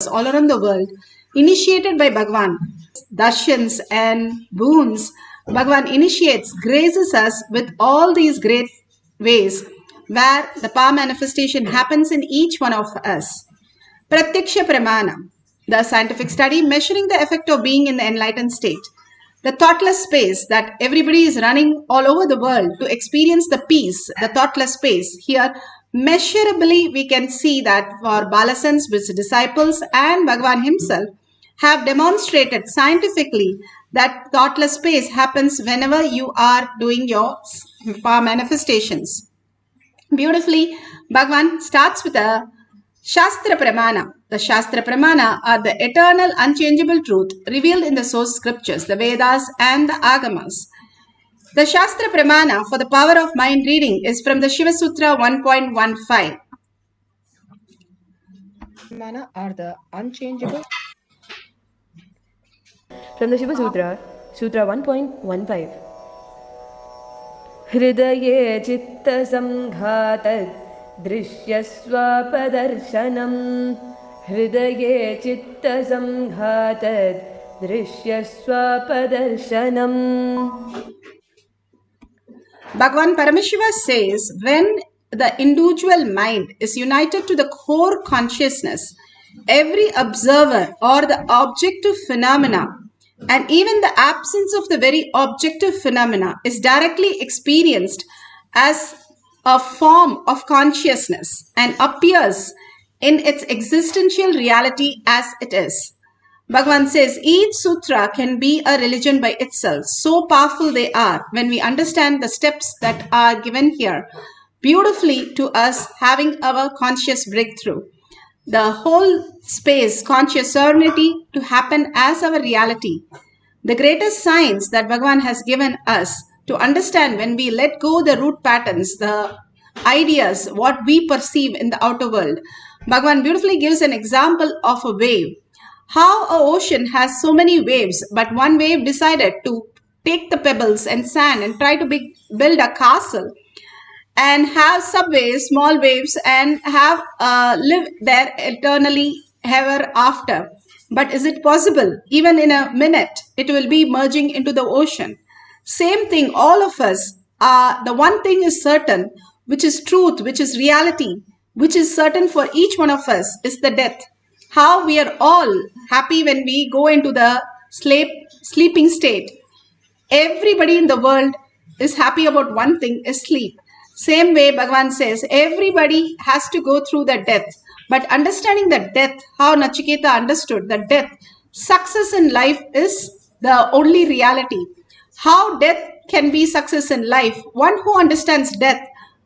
all around the world, initiated by Bhagavan. Darshans and boons, Bhagavan initiates, graces us with all these great ways where the power manifestation happens in each one of us. Pratyaksha Pramana, the scientific study measuring the effect of being in the enlightened state. The thoughtless space that everybody is running all over the world to experience the peace, the thoughtless space. Here, measurably, we can see that for Balasans, which disciples and Bhagavan himself have demonstrated scientifically that thoughtless space happens whenever you are doing your power manifestations. Beautifully, Bhagavan starts with a Shastra Pramana. The Shastra Pramana are the eternal unchangeable truth revealed in the source scriptures, the Vedas and the Agamas. The Shastra Pramana for the power of mind reading is from the Shiva Sutra 1.15. Pramana are the unchangeable. From the Shiva Sutra, Sutra 1.15. Hridaye chitta samghatad drishyaswapadarsanam. Hridaye chitta samghatad drishyaswapadarsanam. Bhagavan Paramashiva says, when the individual mind is united to the core consciousness, every observer or the objective phenomena and even the absence of the very objective phenomena is directly experienced as a form of consciousness and appears in its existential reality as it is. Bhagavan says each sutra can be a religion by itself. So powerful they are when we understand the steps that are given here beautifully to us having our conscious breakthrough. The whole space, conscious serenity to happen as our reality. The greatest science that Bhagavan has given us to understand when we let go the root patterns, the ideas, what we perceive in the outer world. Bhagavan beautifully gives an example of a wave. How an ocean has so many waves, but one wave decided to take the pebbles and sand and try to build a castle and have subways, small waves, and have live there eternally ever after. But is it possible? Even in a minute, it will be merging into the ocean. Same thing, all of us, the one thing is certain, which is truth, which is reality, which is certain for each one of us, is the death. How we are all happy when we go into the sleeping state. Everybody in the world is happy about one thing, is sleep. Same way Bhagavan says, everybody has to go through the death. But understanding the death, how Nachiketa understood the death, success in life is the only reality. How death can be success in life? One who understands death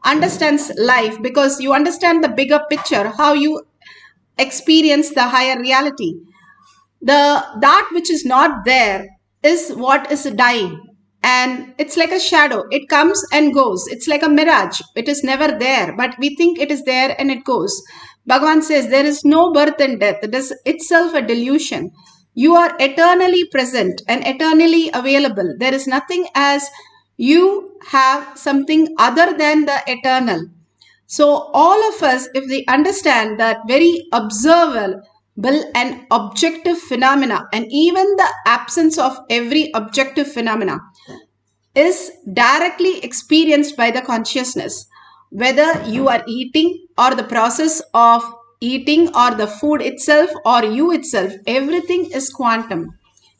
understands life, because you understand the bigger picture, how you experience the higher reality. That which is not there is what is dying, and it's like a shadow. It comes and goes. It's like a mirage. It is never there, but we think it is there and it goes. Bhagavan says there is no birth and death. It is itself a delusion. You are eternally present and eternally available. There is nothing as you have something other than the eternal. So all of us, if we understand that very observable and objective phenomena, and even the absence of every objective phenomena is directly experienced by the consciousness, whether you are eating or the process of eating or the food itself or you itself, everything is quantum.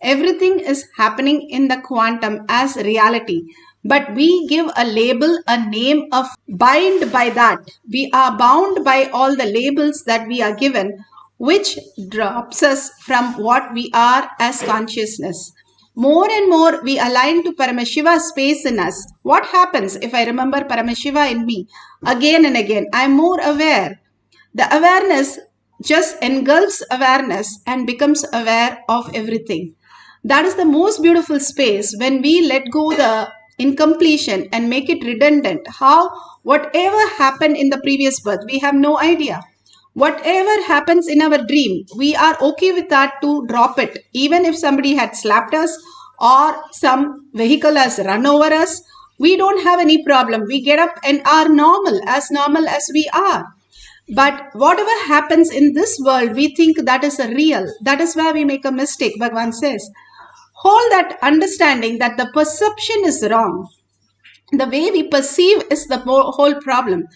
Everything is happening in the quantum as reality. But we give a label, a name, of bind by that. We are bound by all the labels that we are given, which drops us from what we are as consciousness. More and more we align to Paramashiva's space in us. What happens if I remember Paramashiva in me again and again? I am more aware. The awareness just engulfs awareness and becomes aware of everything. That is the most beautiful space when we let go the incompletion and make it redundant. How whatever happened in the previous birth, we have no idea. Whatever happens in our dream, we are okay with that to drop it. Even if somebody had slapped us or some vehicle has run over us, we don't have any problem. We get up and are normal as we are. But whatever happens in this world, we think that is a real. That is where we make a mistake, Bhagavan says. Hold that understanding that the perception is wrong. The way we perceive is the whole problem.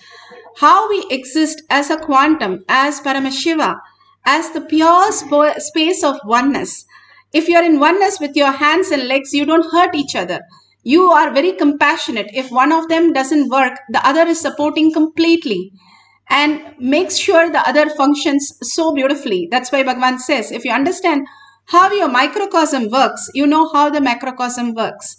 How we exist as a quantum, as Paramashiva, as the pure space of oneness. If you're in oneness with your hands and legs, you don't hurt each other. You are very compassionate. If one of them doesn't work, the other is supporting completely and makes sure the other functions so beautifully. That's why Bhagavan says, if you understand how your microcosm works, you know how the macrocosm works.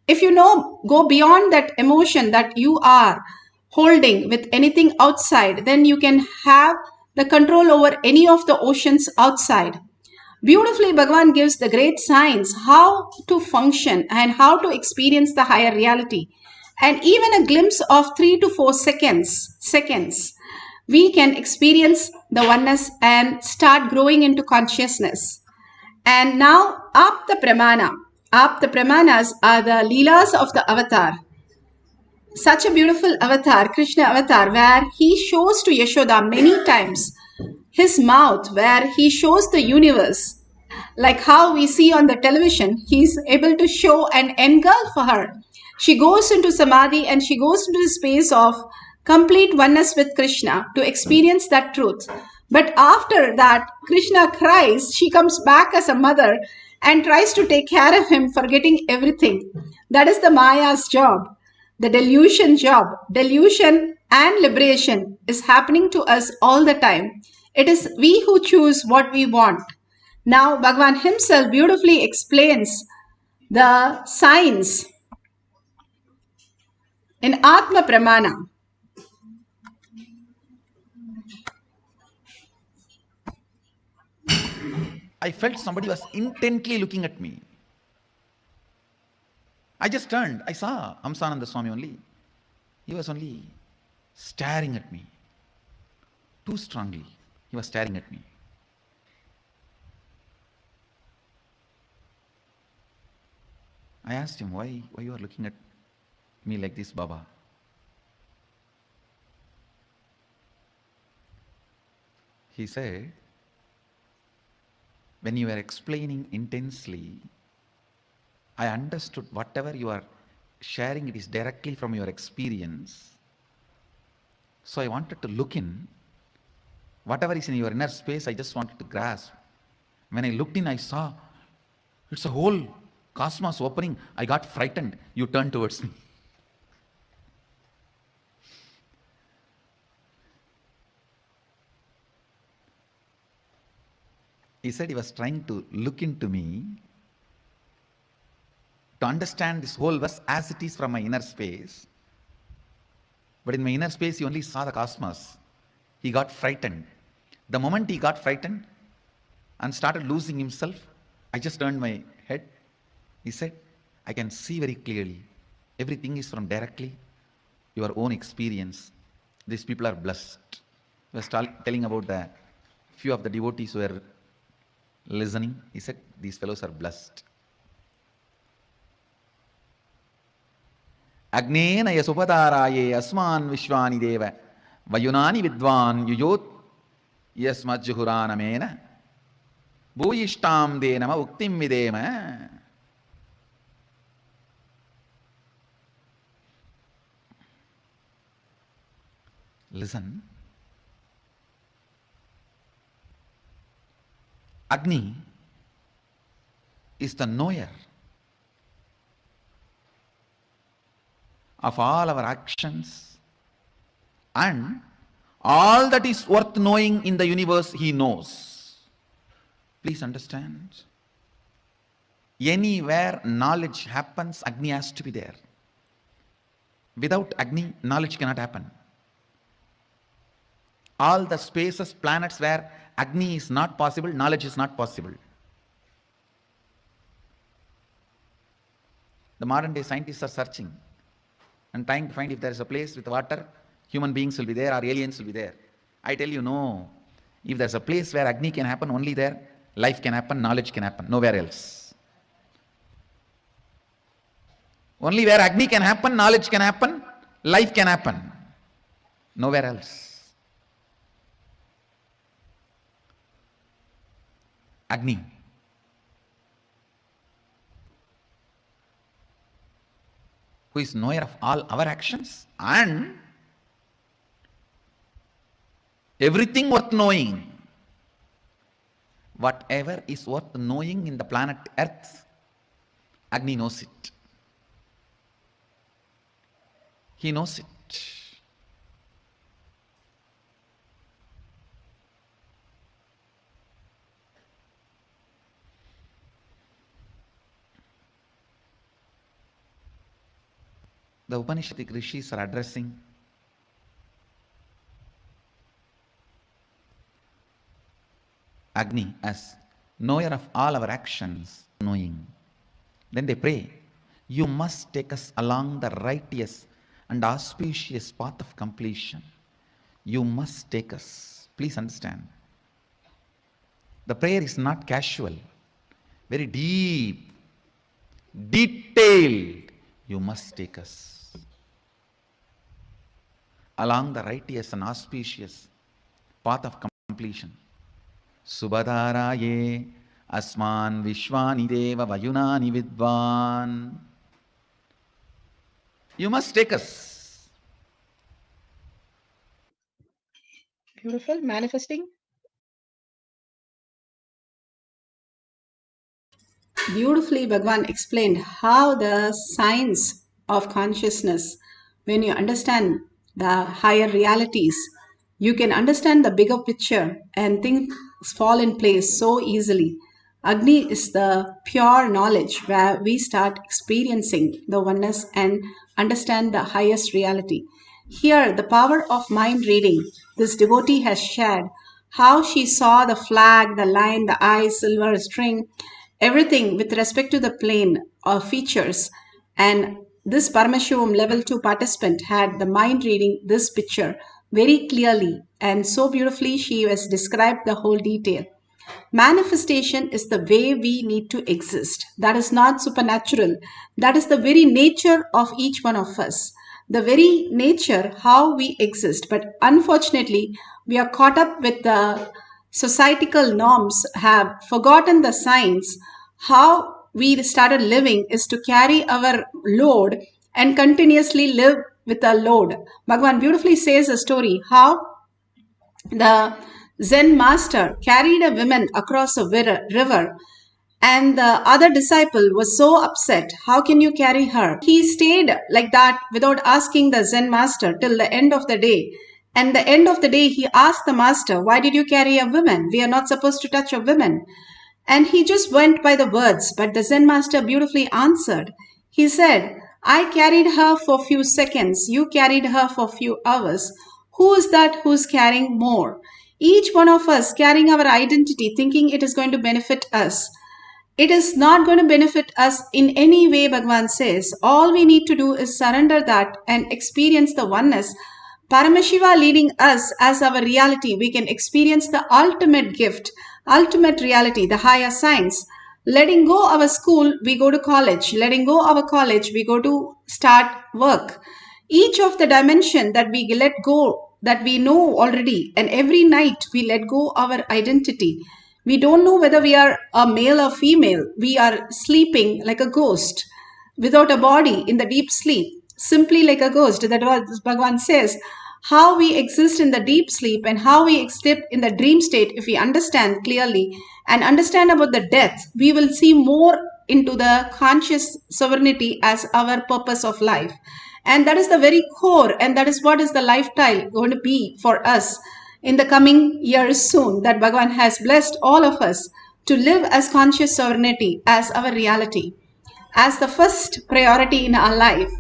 If you know, go beyond that emotion that you are holding with anything outside, then you can have the control over any of the oceans outside. Beautifully, Bhagavan gives the great signs how to function and how to experience the higher reality. And even a glimpse of 3 to 4 seconds, we can experience the oneness and start growing into consciousness. And now, Apta Pramana. Apta Pramanas are the Leelas of the avatar. Such a beautiful avatar, Krishna avatar, where he shows to Yashoda many times his mouth, where he shows the universe. Like how we see on the television, he's able to show and engulf her. She goes into samadhi and she goes into the space of complete oneness with Krishna to experience that truth. But after that, Krishna cries, she comes back as a mother and tries to take care of him, forgetting everything. That is the Maya's job, the delusion job. Delusion and liberation is happening to us all the time. It is we who choose what we want. Now, Bhagavan himself beautifully explains the signs in Atma Pramana. I felt somebody was intently looking at me. I just turned. I saw Amsananda Swami only. He was only staring at me. Too strongly. He was staring at me. I asked him, why you are looking at me like this, Baba? He said, when you were explaining intensely, I understood whatever you are sharing, it is directly from your experience. So I wanted to look in. Whatever is in your inner space, I just wanted to grasp. When I looked in, I saw it's a whole cosmos opening. I got frightened. You turned towards me. He said he was trying to look into me to understand this whole verse as it is from my inner space. But in my inner space, he only saw the cosmos. He got frightened. The moment he got frightened and started losing himself, I just turned my head. He said, I can see very clearly. Everything is from directly your own experience. These people are blessed. He was telling about the few of the devotees who were listening. He said, these fellows are blessed. Agnena yasupadaraye asman vishwani deva vayunani vidvan yuyot yasmajjuhuranamena bhuyishtam denama uktim videma. Listen. Agni is the knower of all our actions and all that is worth knowing in the universe he knows. Please understand. Anywhere knowledge happens, Agni has to be there. Without Agni, knowledge cannot happen. All the spaces, planets where Agni is not possible, knowledge is not possible. The modern day scientists are searching and trying to find if there is a place with water, human beings will be there or aliens will be there. I tell you, no. If there's a place where Agni can happen, only there life can happen, knowledge can happen, nowhere else. Only where Agni can happen, knowledge can happen, life can happen, nowhere else. Agni. Who is knower of all our actions and everything worth knowing. Whatever is worth knowing in the planet Earth, Agni knows it. He knows it. The Upanishadic rishis are addressing Agni as knower of all our actions, knowing. Then they pray, you must take us along the righteous and auspicious path of completion. You must take us. Please understand. The prayer is not casual, very deep, detailed. You must take us along the righteous and auspicious path of completion. Subhadharaye asman vishwani deva vayunani vidvan. You must take us. Beautiful. Manifesting. Beautifully, Bhagwan explained how the science of consciousness, when you understand the higher realities, you can understand the bigger picture and things fall in place so easily. Agni is the pure knowledge where we start experiencing the oneness and understand the highest reality. Here, the power of mind reading, this devotee has shared how she saw the flag, the line, the eye, silver string, everything with respect to the plane or features. And this Paramashivoham level 2 participant had the mind reading this picture very clearly, and so beautifully she has described the whole detail. Manifestation is the way we need to exist. That is not supernatural. That is the very nature of each one of us. The very nature how we exist. But unfortunately, we are caught up with the societal norms, have forgotten the science. How we started living is to carry our load and continuously live with a load. Bhagavan beautifully says a story how the Zen master carried a woman across a river, and the other disciple was so upset. How can you carry her? He stayed like that without asking the Zen master till the end of the day. And the end of the day, he asked the master, why did you carry a woman? We are not supposed to touch a woman. And he just went by the words, but the Zen master beautifully answered. He said, I carried her for few seconds, you carried her for few hours. Who is that who's carrying more? Each one of us carrying our identity, thinking it is going to benefit us. It is not going to benefit us in any way, Bhagavan says. All we need to do is surrender that and experience the oneness. Paramashiva leading us as our reality. We can experience the ultimate gift, ultimate reality, the higher science. Letting go our school, we go to college. Letting go our college, we go to start work. Each of the dimension that we let go, that we know already, and every night we let go our identity. We don't know whether we are a male or female. We are sleeping like a ghost without a body in the deep sleep, simply like a ghost. That was Bhagavan says. How we exist in the deep sleep and how we exist in the dream state, if we understand clearly and understand about the death, we will see more into the conscious sovereignty as our purpose of life. And that is the very core, and that is what is the lifestyle going to be for us in the coming years soon, that Bhagavan has blessed all of us to live as conscious sovereignty as our reality, as the first priority in our life.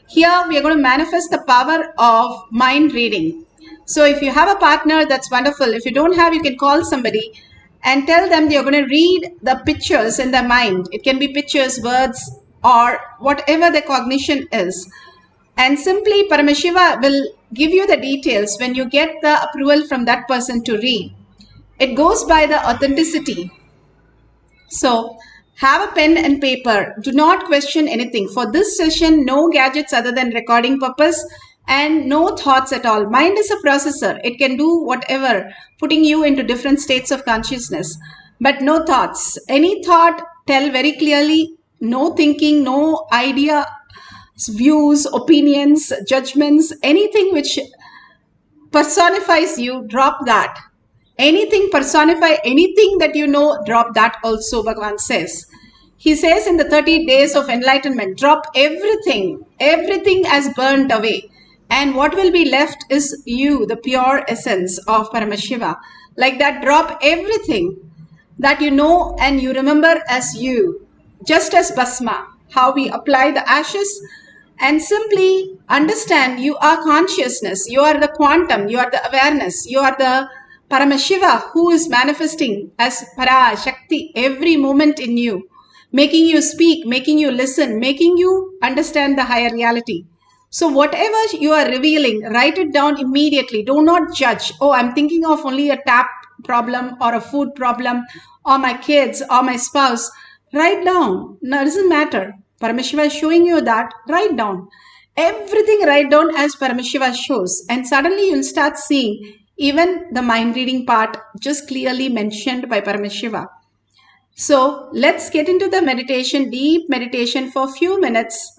Here we are going to manifest the power of mind reading. So if you have a partner, that's wonderful. If you don't have, you can call somebody and tell them you're going to read the pictures in their mind. It can be pictures, words, or whatever the cognition is. And simply Paramashiva will give you the details when you get the approval from that person to read. It goes by the authenticity. So have a pen and paper. Do not question anything. For this session, no gadgets other than recording purpose and no thoughts at all. Mind is a processor. It can do whatever, putting you into different states of consciousness. but no thoughts. Any thought, tell very clearly, no thinking, no idea, views, opinions, judgments, anything which personifies you, drop that. Anything personify, anything that you know, drop that also, Bhagavan says. He says in the 30 days of enlightenment, drop everything, everything as burnt away. And what will be left is you, the pure essence of Paramashiva. Like that, drop everything that you know and you remember as you. Just as Bhasma, how we apply the ashes, and simply understand you are consciousness, you are the quantum, you are the awareness, you are the Paramashiva who is manifesting as Parashakti every moment in you, making you speak, making you listen, making you understand the higher reality. So whatever you are revealing, write it down immediately. Do not judge. Oh, I'm thinking of only a tap problem or a food problem or my kids or my spouse. Write down. No, it doesn't matter. Paramashiva is showing you that. Write down. Everything write down as Paramashiva shows. And suddenly you'll start seeing even the mind reading part just clearly mentioned by Paramashiva. So let's get into the meditation, deep meditation for a few minutes.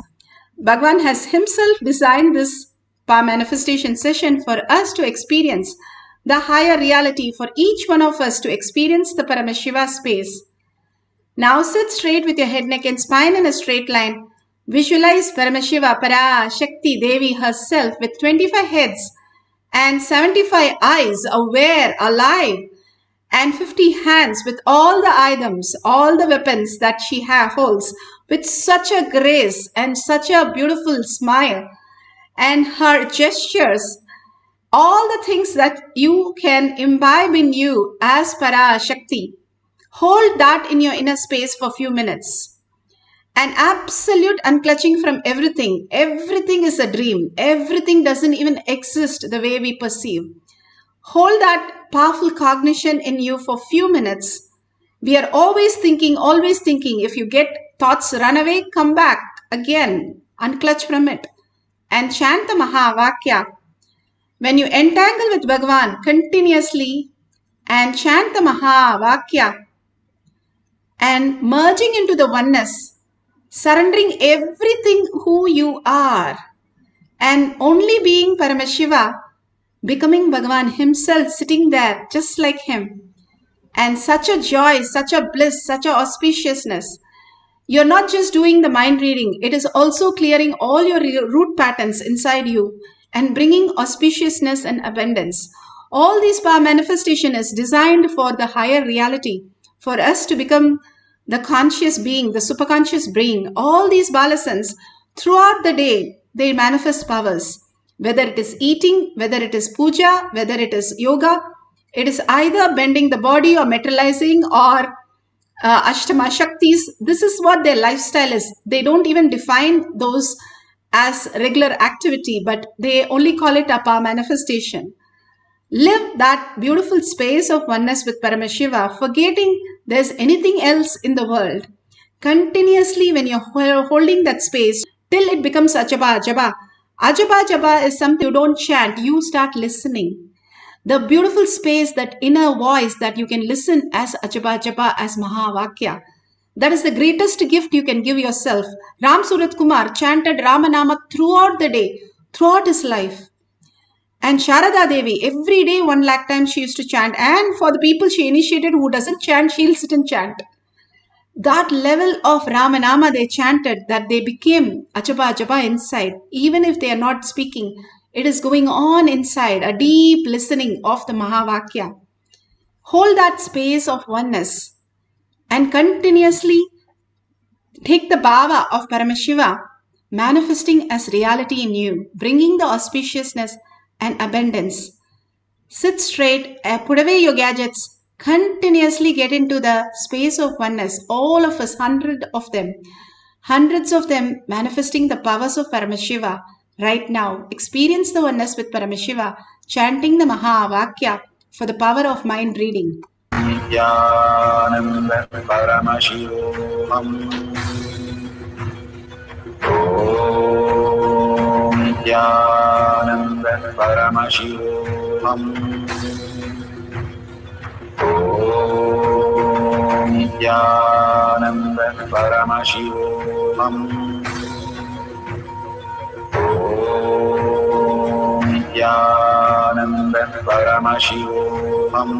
Bhagavan has himself designed this power manifestation session for us to experience the higher reality, for each one of us to experience the Paramashiva space. Now sit straight with your head, neck and spine in a straight line. Visualize Paramashiva, Parashakti Devi herself with 25 heads and 75 eyes, aware, alive, and 50 hands with all the items, all the weapons that she holds with such a grace and such a beautiful smile, and her gestures, all the things that you can imbibe in you as Parashakti. Hold that in your inner space for a few minutes. An absolute unclutching from everything. Everything is a dream. Everything doesn't even exist the way we perceive. Hold that powerful cognition in you for a few minutes. We are always thinking, always thinking. If you get thoughts run away, come back again, unclutch from it, and chant the Mahavakya. When you entangle with Bhagavan continuously and chant the Mahavakya and merging into the oneness, surrendering everything who you are and only being Paramashiva, becoming Bhagavan himself, sitting there just like him. And such a joy, such a bliss, such a auspiciousness. You're not just doing the mind reading, it is also clearing all your root patterns inside you and bringing auspiciousness and abundance. All these power manifestation is designed for the higher reality, for us to become the conscious being, the superconscious being. All these balasans, throughout the day, they manifest powers. Whether it is eating, whether it is puja, whether it is yoga, it is either bending the body or materializing or Ashtama Shaktis. This is what their lifestyle is. They don't even define those as regular activity, but they only call it a power manifestation. Live that beautiful space of oneness with Paramashiva, forgetting there's anything else in the world. Continuously, when you're holding that space, till it becomes Ajaba Ajaba. Ajaba Ajaba is something you don't chant, you start listening. The beautiful space, that inner voice that you can listen as Ajaba Ajaba, as Mahavakya. That is the greatest gift you can give yourself. Ram Surat Kumar chanted Ramanama throughout the day, throughout his life. And Sharada Devi, every day 1 lakh times she used to chant. And for the people she initiated who doesn't chant, she'll sit and chant. That level of Ramanama they chanted, that they became Ajaba Ajaba inside. Even if they are not speaking, it is going on inside, a deep listening of the Mahavakya. Hold that space of oneness and continuously take the bhava of Paramashiva manifesting as reality in you, bringing the auspiciousness and abundance. Sit straight, put away your gadgets, continuously get into the space of oneness. All of us, hundreds of them manifesting the powers of Paramashiva right now. Experience the oneness with Paramashiva, chanting the Mahavakya for the power of mind reading. Nithyananda Paramashivoham. Om Nithyananda Paramashivoham. Om Nithyananda Paramashivoham. Om Nithyananda Paramashivoham.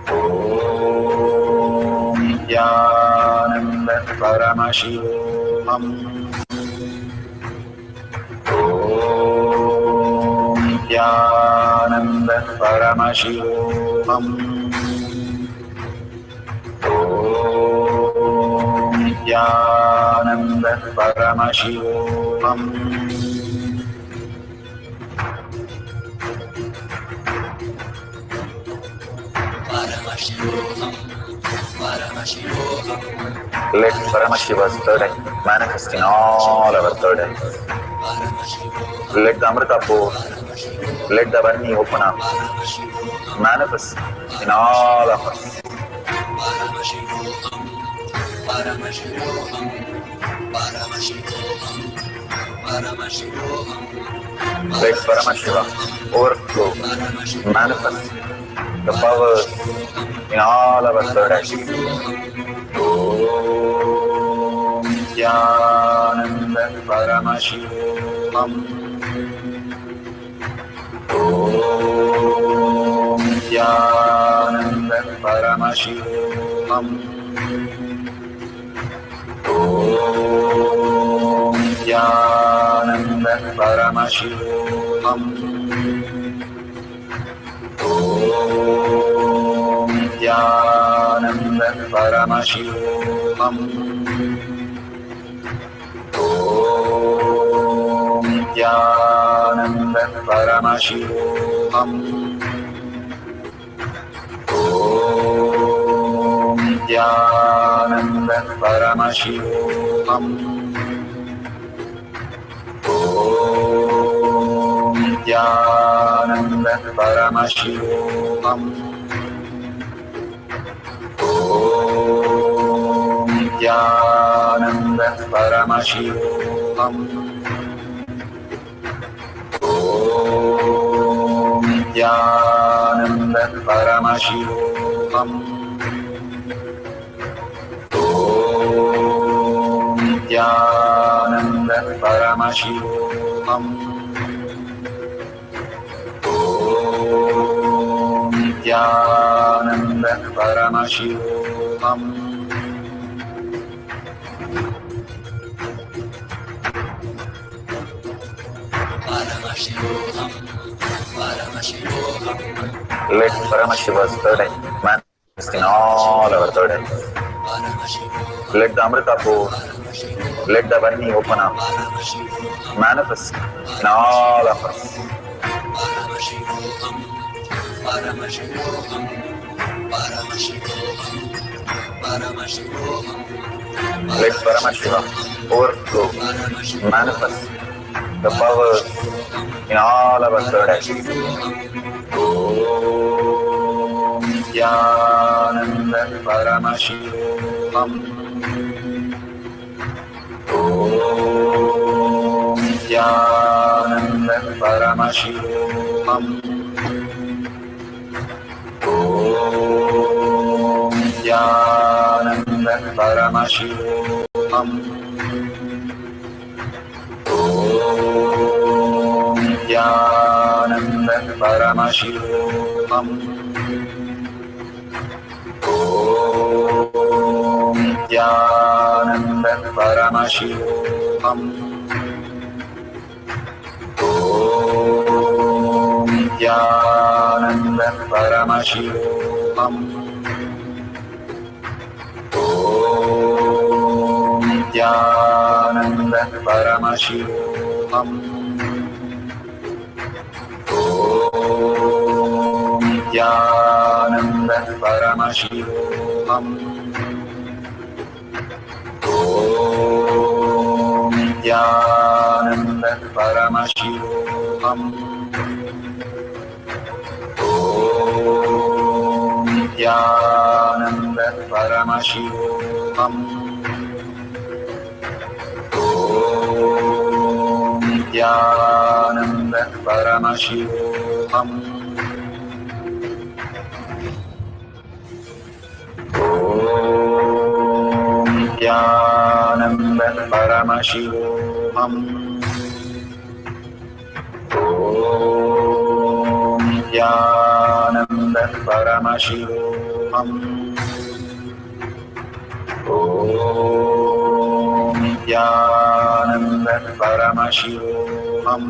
Om Nithyananda Paramashivoham. Om Nithyananda Paramashivoham. Om Nithyananda Paramashivoham. Let Paramashiva's third eye manifest in all our third eyes. Let the Amrita pour, let the Varni open up, manifest in all of us. Let Paramashiva overflow, manifest the powers in all our third eyes. Om Nithyananda Paramashivoham. Om Nithyananda Paramashivoham. Om Nithyananda Paramashivoham. Om Nithyananda Paramashivoham. Om Nithyananda Paramashivoham. Om Nithyananda Paramashivoham. Om Nithyananda Paramashivoham. Om Nithyananda Paramashivoham. Om Nithyananda Paramashivoham. Om Nithyananda Paramashivoham. Om Nithyananda Paramashivoham. Let Paramashiva's third eye manifest in all our third eyes. Let the Amrita pour, let the Varni open up, manifest in all of us. Let Paramashiva overflow, manifest the powers in all our third eyes. Om Nithyananda Paramashivoham. Om Nithyananda Paramashivoham. Om Nithyananda Paramashivoham. Om Nithyananda Paramashivoham. Om Nithyananda Paramashivoham. Om Nithyananda Paramashivoham. Om Nithyananda Paramashivoham. Om Nithyananda Paramashivoham. Om Nithyananda Paramashivoham. Om Nithyananda Paramashivoham. Om Nithyananda Paramashivoham. Nithyananda Paramashivoham. Om Nithyananda Paramashivoham. Om Nithyananda Paramashivoham.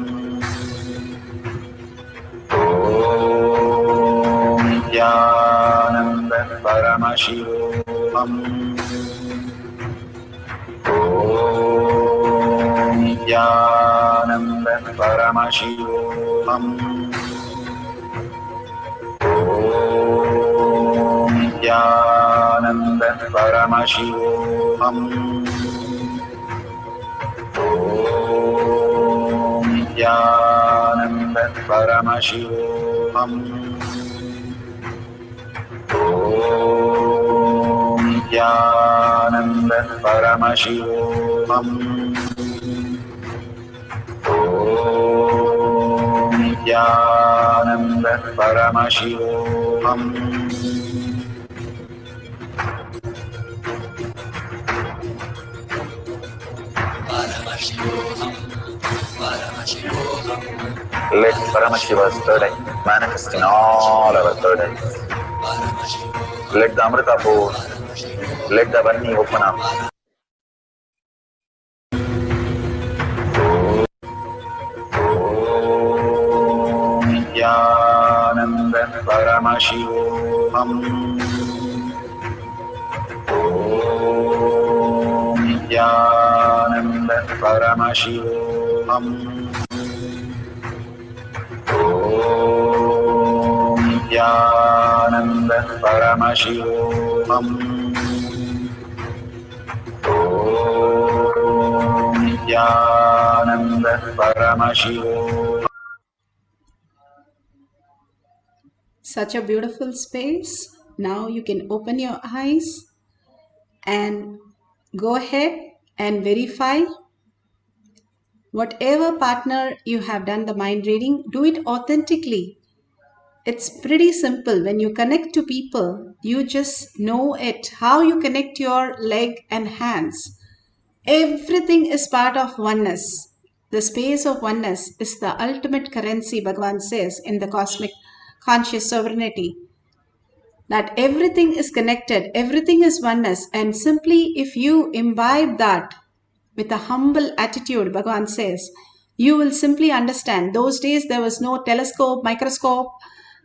Om Nithyananda Paramashivoham. Om Nithyananda Paramashivoham. Om Nithyananda Paramashivoham. Om Nithyananda Paramashivoham. Om Nithyananda Paramashivoham. Om Nithyananda Paramashivoham. Let Paramashiva's third eye manifest in all our third eyes. Let the Amrita pour, let the Varni open up. Om Nithyananda Paramashivoham. Om Nithyananda Paramashivoham. Om Nithyananda Paramashivoham. Om Nithyananda Paramashivoham. Such a beautiful space. Now you can open your eyes and go ahead and verify whatever partner you have done the mind reading. Do it authentically. It's pretty simple. When you connect to people, you just know it. How you connect your leg and hands. Everything is part of oneness. The space of oneness is the ultimate currency, Bhagavan says, in the cosmic conscious sovereignty. That everything is connected, everything is oneness, and simply if you imbibe that with a humble attitude, Bhagavan says, you will simply understand. Those days there was no telescope, microscope,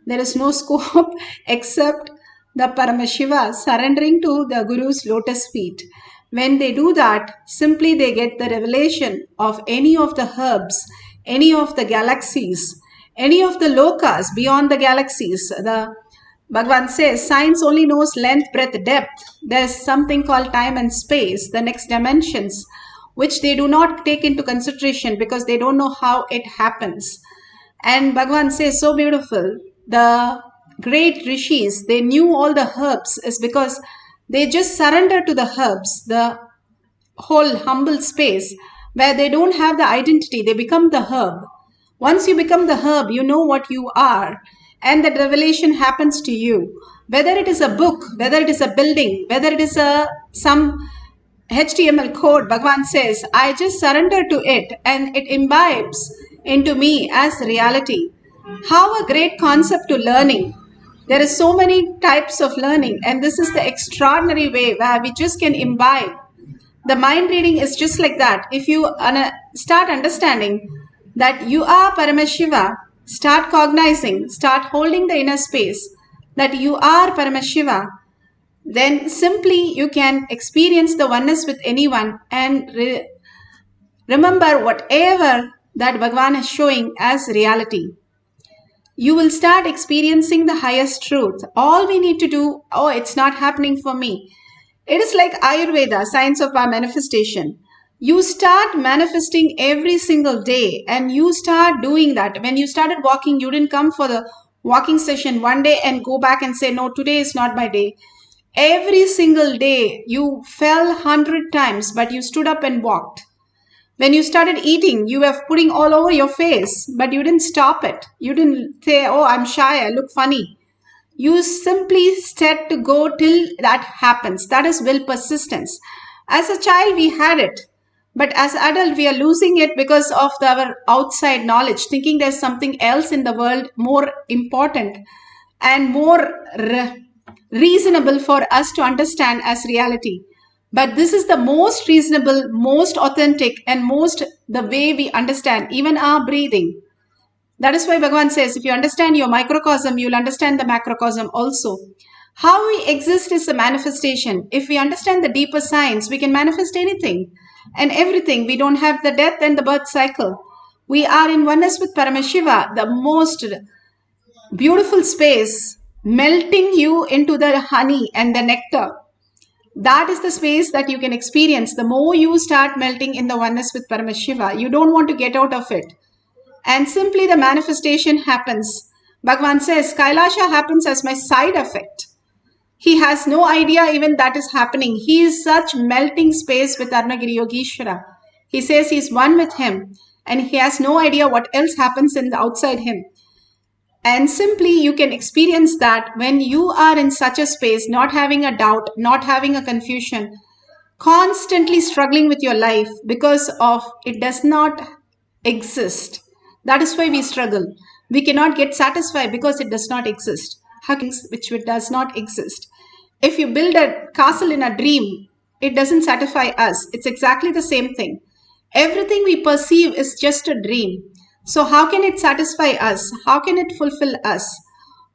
there is no scope except the Paramashiva surrendering to the Guru's lotus feet. When they do that, simply they get the revelation of any of the herbs, any of the galaxies, any of the lokas beyond the galaxies. The Bhagavan says science only knows length, breadth, depth. There's something called time and space, the next dimensions, which they do not take into consideration because they don't know how it happens. And Bhagavan says so beautiful. The great rishis, they knew all the herbs is because they just surrender to the herbs, the whole humble space where they don't have the identity, they become the herb. Once you become the herb, you know what you are, and that revelation happens to you. Whether it is a book, whether it is a building, whether it is some HTML code, Bhagavan says, I just surrender to it and it imbibes into me as reality. How a great concept to learning. There is so many types of learning, and this is the extraordinary way where we just can imbibe. The mind reading is just like that. If you start understanding that you are Paramashiva, start cognizing, start holding the inner space that you are Paramashiva, then simply you can experience the oneness with anyone and remember whatever that Bhagavan is showing as reality. You will start experiencing the highest truth. All we need to do, oh, it's not happening for me. It is like Ayurveda, science of our manifestation. You start manifesting every single day and you start doing that. When you started walking, you didn't come for the walking session one day and go back and say, no, today is not my day. Every single day you fell 100 times, but you stood up and walked. When you started eating, you were putting all over your face, but you didn't stop it. You didn't say, oh, I'm shy, I look funny. You simply said to go till that happens. That is will persistence. As a child, we had it. But as adult, we are losing it because of our outside knowledge, thinking there's something else in the world more important and more reasonable for us to understand as reality. But this is the most reasonable, most authentic, and most the way we understand even our breathing. That is why Bhagavan says, if you understand your microcosm, you'll understand the macrocosm also. How we exist is a manifestation. If we understand the deeper science, we can manifest anything and everything. We don't have the death and the birth cycle. We are in oneness with Paramashiva, the most beautiful space, melting you into the honey and the nectar. That is the space that you can experience. The more you start melting in the oneness with Paramashiva, you don't want to get out of it. And simply the manifestation happens. Bhagavan says, Kailasha happens as my side effect. He has no idea even that is happening. He is such melting space with Arunagiri Yogeshwara. He says he is one with him and he has no idea what else happens in the outside him. And simply you can experience that when you are in such a space, not having a doubt, not having a confusion, constantly struggling with your life because of it does not exist. That is why we struggle. We cannot get satisfied because it does not exist. Which does not exist. If you build a castle in a dream, it doesn't satisfy us. It's exactly the same thing. Everything we perceive is just a dream. So how can it satisfy us? How can it fulfill us?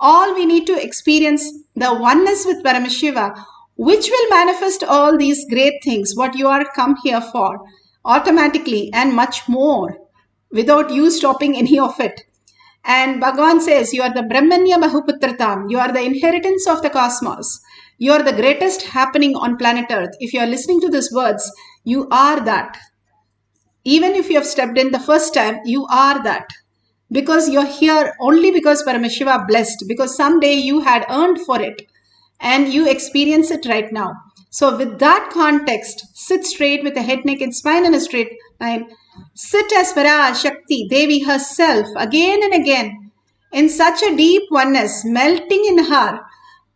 All we need to experience the oneness with Paramashiva, which will manifest all these great things, what you are come here for, automatically and much more, without you stopping any of it. And Bhagavan says, you are the Brahmanya Bahuputratam. You are the inheritance of the cosmos. You are the greatest happening on planet Earth. If you are listening to these words, you are that. Even if you have stepped in the first time, you are that. Because you're here only because Paramashiva blessed. Because someday you had earned for it. And you experience it right now. So with that context, sit straight with a head, neck and spine and a straight line. Sit as Parashakti, Devi herself, again and again, in such a deep oneness, melting in her.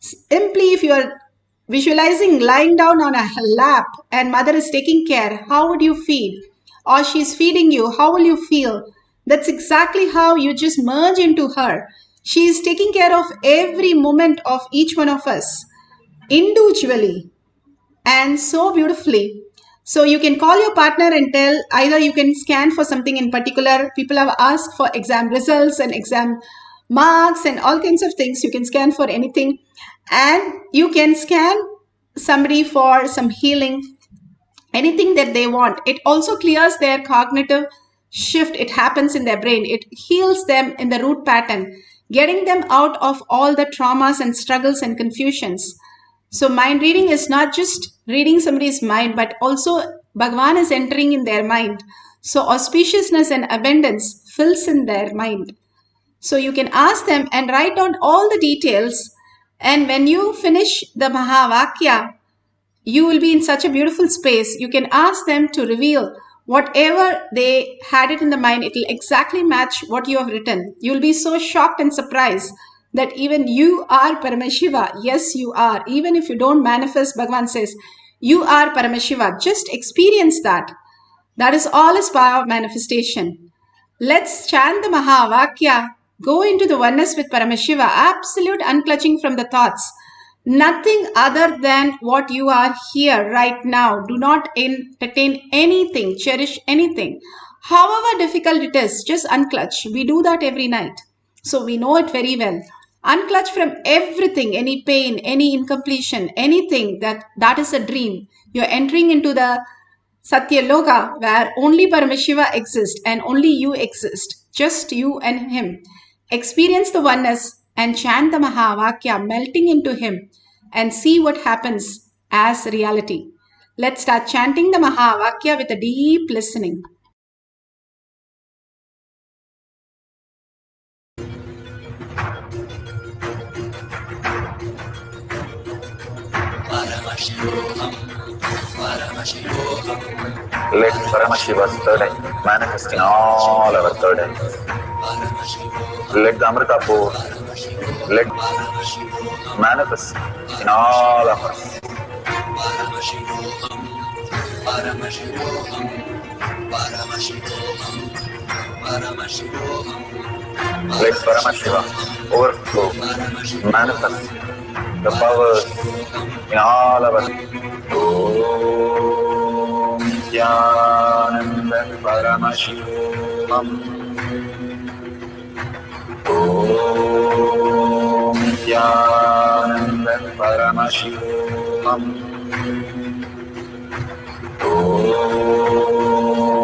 Simply if you are visualizing lying down on a lap and mother is taking care, how would you feel? Or she's feeding you, how will you feel? That's exactly how you just merge into her. She is taking care of every moment of each one of us, individually and so beautifully. So you can call your partner and tell, either you can scan for something in particular. People have asked for exam results and exam marks and all kinds of things. You can scan for anything. And you can scan somebody for some healing, anything that they want. It also clears their cognitive shift. It happens in their brain. It heals them in the root pattern, getting them out of all the traumas and struggles and confusions. So mind reading is not just reading somebody's mind, but also Bhagavan is entering in their mind. So auspiciousness and abundance fills in their mind. So you can ask them and write down all the details. And when you finish the Mahavakya, you will be in such a beautiful space. You can ask them to reveal whatever they had it in the mind. It will exactly match what you have written. You will be so shocked and surprised that even you are Paramashiva. Yes, you are. Even if you don't manifest, Bhagavan says, you are Paramashiva. Just experience that. That is all is power of manifestation. Let's chant the Mahavakya. Go into the oneness with Paramashiva. Absolute unclutching from the thoughts. Nothing other than what you are here right now. Do not entertain anything. Cherish anything. However difficult it is, just unclutch. We do that every night. So we know it very well. Unclutch from everything, any pain, any incompletion, anything that is a dream. You're entering into the Satya Loka where only Paramashiva exists and only you exist. Just you and him. Experience the oneness and chant the Mahavakya, melting into him and see what happens as reality. Let's start chanting the Mahavakya with a deep listening. Paramashivoham, Paramashivoham. Let Paramashiva's third eye manifest in all our third eyes. Let the Amritapur, let manifest in all of us. Paramashivoham, Paramashivoham, Paramashivoham, Paramashivoham. Let Paramashiva overflow, manifest the powers in all our. Om Nithyananda Paramashivam. Om Nithyananda Paramashivam. Om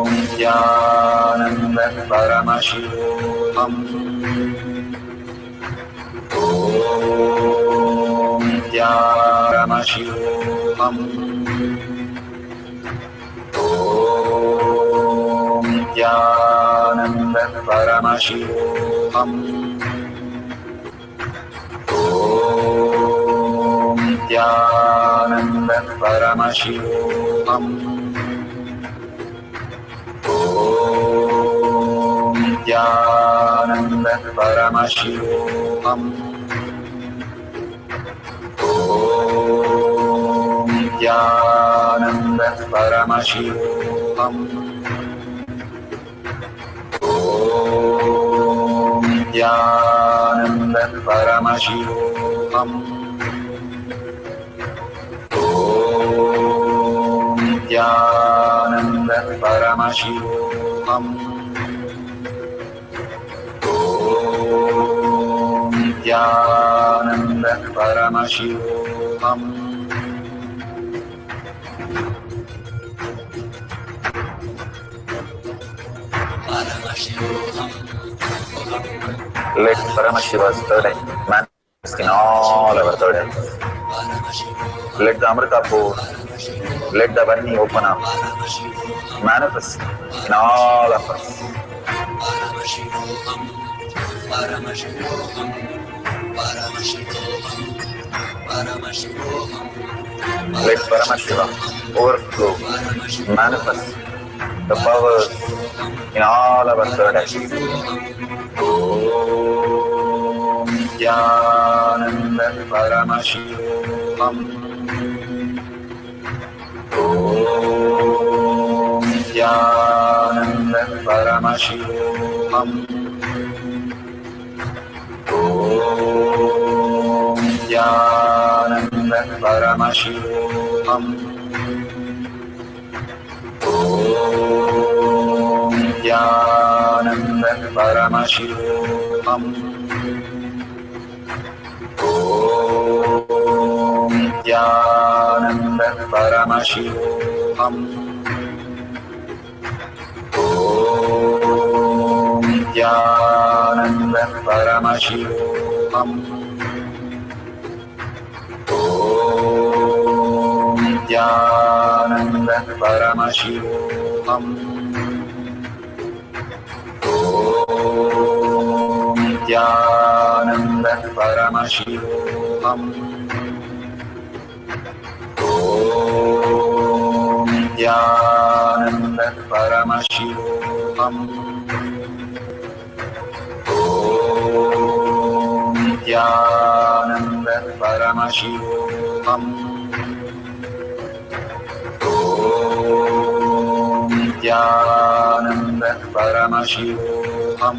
Nithyananda Paramashivam. Om Nithyananda Paramashivam. Om Nithyananda Paramashivoham. Om Nithyananda Paramashivoham. Om Nithyananda Paramashivoham. Om Nithyananda Paramashivoham. Om Nithyananda Paramashivoham. Om Nithyananda Paramashivoham. Om Nithyananda Paramashivoham. Let Paramashiva's third eye manifest in all our third eyes. Let the Amrita pour, let the Varni open up, manifest in all of us. Paramashivoham, Paramashivoham, Paramashivoham, Paramashivoham. Let Paramashiva overflow, manifest the powers in all our third eyes. Om Nithyananda Paramashivam. Om Nithyananda Paramashivam. Om Nithyananda Paramashivam. Om Nithyananda Paramashivoham. Om Nithyananda Paramashivoham. Om Nithyananda Paramashivoham. Om Nithyananda Paramashivoham. Om Nithyananda Paramashivoham. Om Nithyananda Paramashivoham. Om Nithyananda Paramashivoham. Om Nithyananda Paramashivoham. Om Nithyananda Paramashivoham.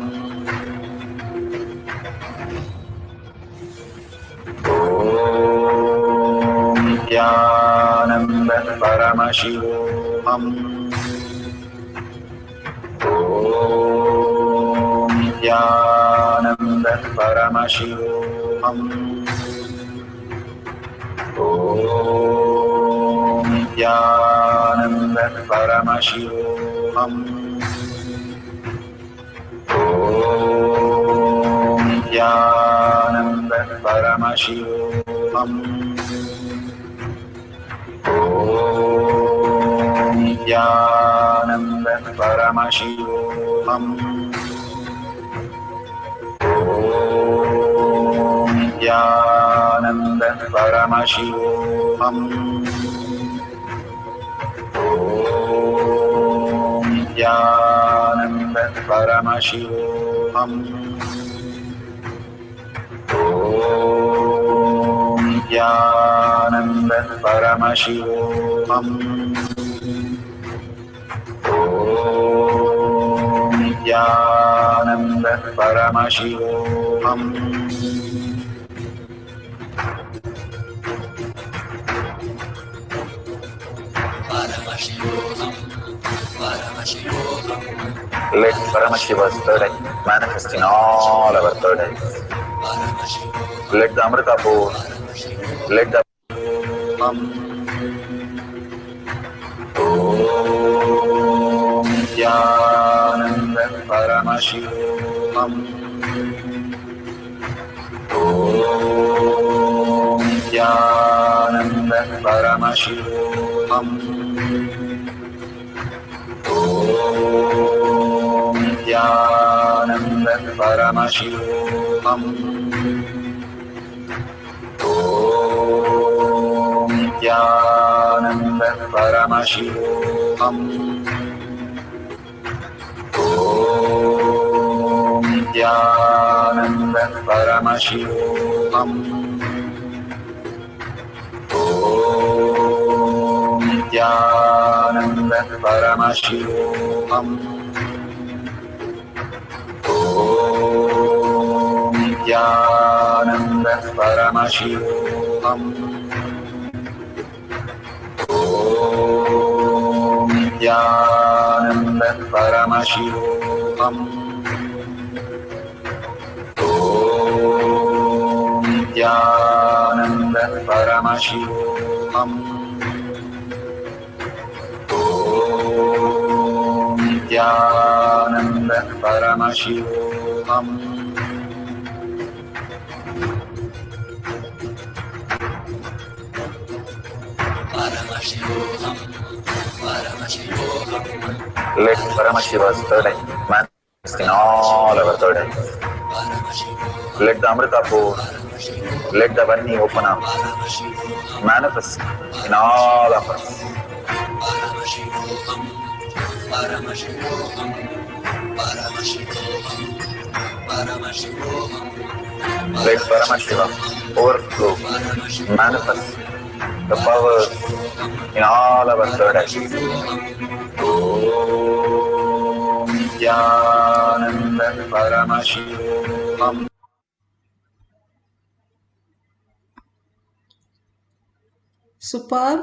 Om Nithyananda Paramashivoham. Om Nithyananda Paramashivoham. Om Nithyananda Paramashivoham. Om Nithyananda Paramashivoham. Om Nithyananda Paramashivoham. Om Nithyananda Paramashivoham. Om Nithyananda Paramashivoham. Om Nithyananda Paramashivoham. Paramashivoham. Paramashivoham. Let Paramashiva's third eye manifest in all our third eyes. Paramashivoham. Let the Amrita pour. Let the Om Nithyananda Paramashivoham. Om Nithyananda Paramashivoham. Om Nithyananda Paramashivoham. Om Nithyananda Paramashivoham. Om Nithyananda Paramashivoham. Om Nithyananda Paramashivoham. Om Nithyananda Paramashivoham. Om Nithyananda Paramashivoham. Om Nithyananda Paramashivoham. Om Nithyananda Paramashivoham. Paramashivoham. Paramashivoham. Let Paramashiva's third eye manifest in all our third eyes. Paramashivoham. Let the Amrita pour. Let the Varni open up. Paramashivoham. Manifest in all of us. Paramashivoham. Paramashivoham. Paramashivoham. Paramashivoham. Let Paramashiva overflow, manifest the power in all our third eyes. Om Nithyananda Paramashivoham. Superb.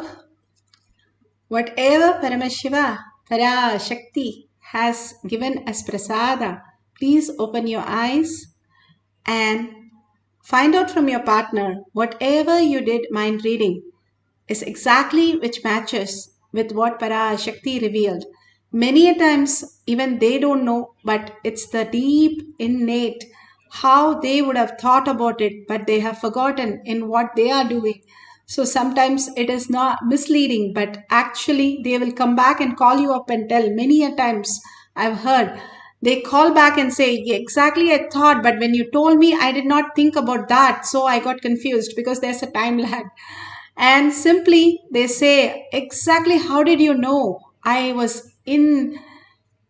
Whatever Paramashiva, Parashakti has given as prasada, please open your eyes and find out from your partner whatever you did mind reading is exactly which matches with what Parashakti revealed. Many a times even they don't know, but it's the deep innate how they would have thought about it, but they have forgotten in what they are doing. So sometimes it is not misleading, but actually they will come back and call you up and tell. Many a times I've heard they call back and say, "Yeah, exactly, I thought, but when you told me, I did not think about that, so I got confused," because there's a time lag. And simply they say, "Exactly, how did you know? I was in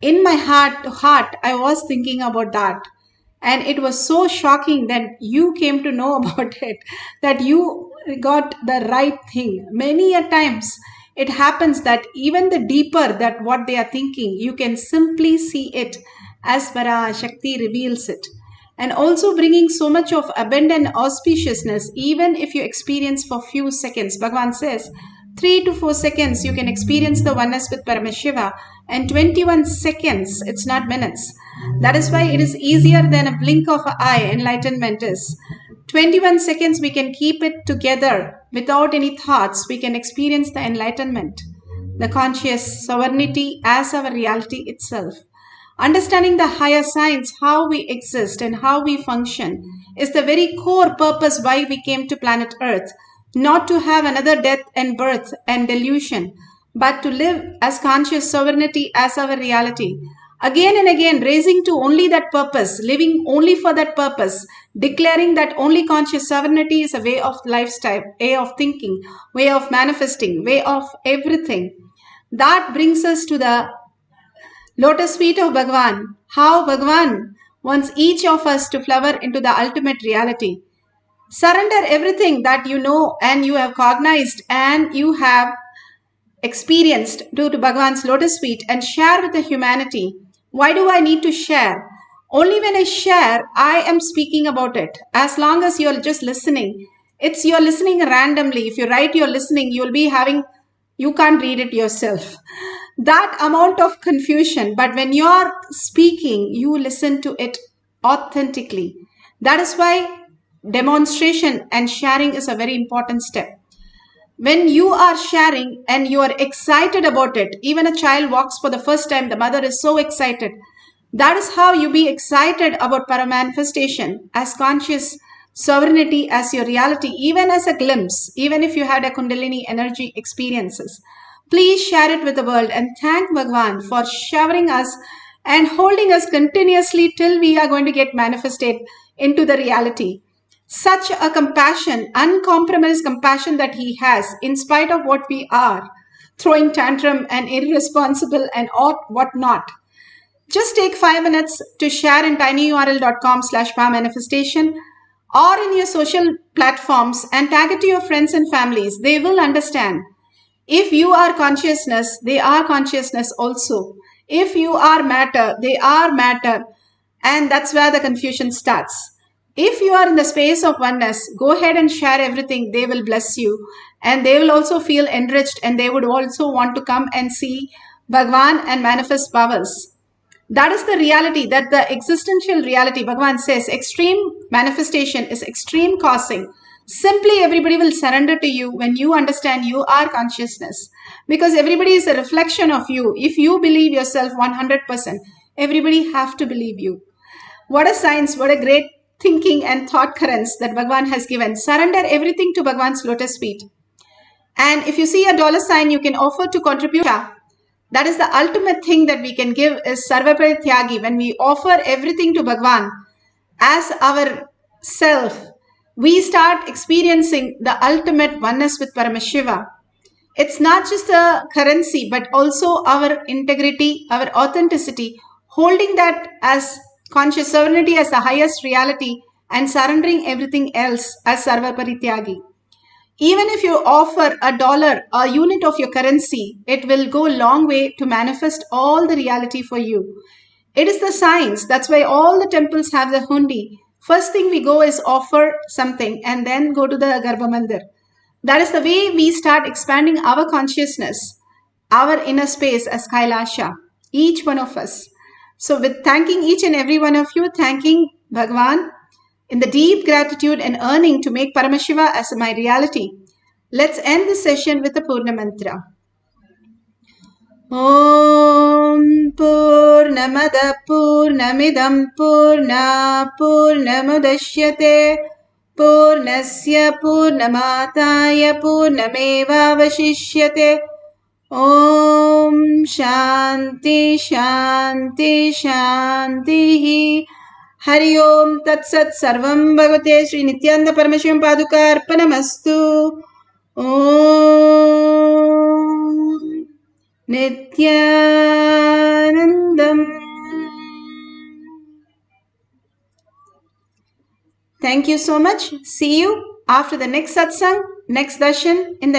my heart I was thinking about that." And it was so shocking that you came to know about it, that you got the right thing. Many a times it happens that even the deeper that what they are thinking, you can simply see it as Parashakti reveals it. And also bringing so much of abundant auspiciousness, even if you experience for few seconds. Bhagavan says 3 to 4 seconds you can experience the oneness with Paramashiva, and 21 seconds, it's not minutes. That is why it is easier than a blink of an eye. Enlightenment is 21 seconds we can keep it together without any thoughts. We can experience the enlightenment, the conscious sovereignty as our reality itself. Understanding the higher science, how we exist and how we function, is the very core purpose why we came to planet Earth. Not to have another death and birth and delusion, but to live as conscious sovereignty as our reality. Again and again, raising to only that purpose, living only for that purpose, declaring that only conscious sovereignty is a way of lifestyle, way of thinking, way of manifesting, way of everything. That brings us to the lotus feet of Bhagavan. How Bhagavan wants each of us to flower into the ultimate reality. Surrender everything that you know and you have cognized and you have experienced to Bhagavan's lotus feet and share with the humanity. Why do I need to share? Only when I share, I am speaking about it. As long as you're just listening, you're listening randomly. If you write you're listening, you can't read it yourself. That amount of confusion. But when you're speaking, you listen to it authentically. That is why demonstration and sharing is a very important step. When you are sharing and you are excited about it, even a child walks for the first time, the mother is so excited. That is how you be excited about paramanifestation as conscious sovereignty as your reality, even as a glimpse, even if you had a Kundalini energy experiences. Please share it with the world and thank Bhagwan for showering us and holding us continuously till we are going to get manifested into the reality. Such a compassion, uncompromised compassion that he has in spite of what we are, throwing tantrum and irresponsible and what not. Just take 5 minutes to share in tinyurl.com/powermanifestation or in your social platforms and tag it to your friends and families. They will understand. If you are consciousness, they are consciousness also. If you are matter, they are matter. And that's where the confusion starts. If you are in the space of oneness, go ahead and share everything. They will bless you. And they will also feel enriched and they would also want to come and see Bhagwan and manifest powers. That is the reality, that the existential reality, Bhagavan says, extreme manifestation is extreme causing. Simply everybody will surrender to you when you understand you are consciousness. Because everybody is a reflection of you. If you believe yourself 100%, everybody have to believe you. What a science, what a great thinking and thought currents that Bhagavan has given. Surrender everything to Bhagavan's lotus feet. And if you see a $sign, you can offer to contribute. That is the ultimate thing that we can give is Sarvapari Tyagi. When we offer everything to Bhagwan as our self, we start experiencing the ultimate oneness with Paramashiva. It's not just a currency, but also our integrity, our authenticity, holding that as conscious sovereignty as the highest reality and surrendering everything else as Sarvapari Tyagi. Even if you offer $1, a unit of your currency, it will go a long way to manifest all the reality for you. It is the science. That's why all the temples have the hundi. First thing we go is offer something and then go to the Garbha Mandir. That is the way we start expanding our consciousness, our inner space as Kailasha, each one of us. So with thanking each and every one of you, thanking Bhagwan, in the deep gratitude and earning to make Paramashiva as my reality, let's end this session with the Purna Mantra. Om Purnamada Purnamidam Purna Purnamudashyate Purnasya Purnamataya Purnameva Vashishyate. Om Shanti Shanti Shanti. Hari Om Tat Sat Sarvam Bhagavate Sri Nithyananda Paramashivam Paduka Arpanamastu. Om Nithyanandam. Thank you so much. See you after the next satsang, next darshan in the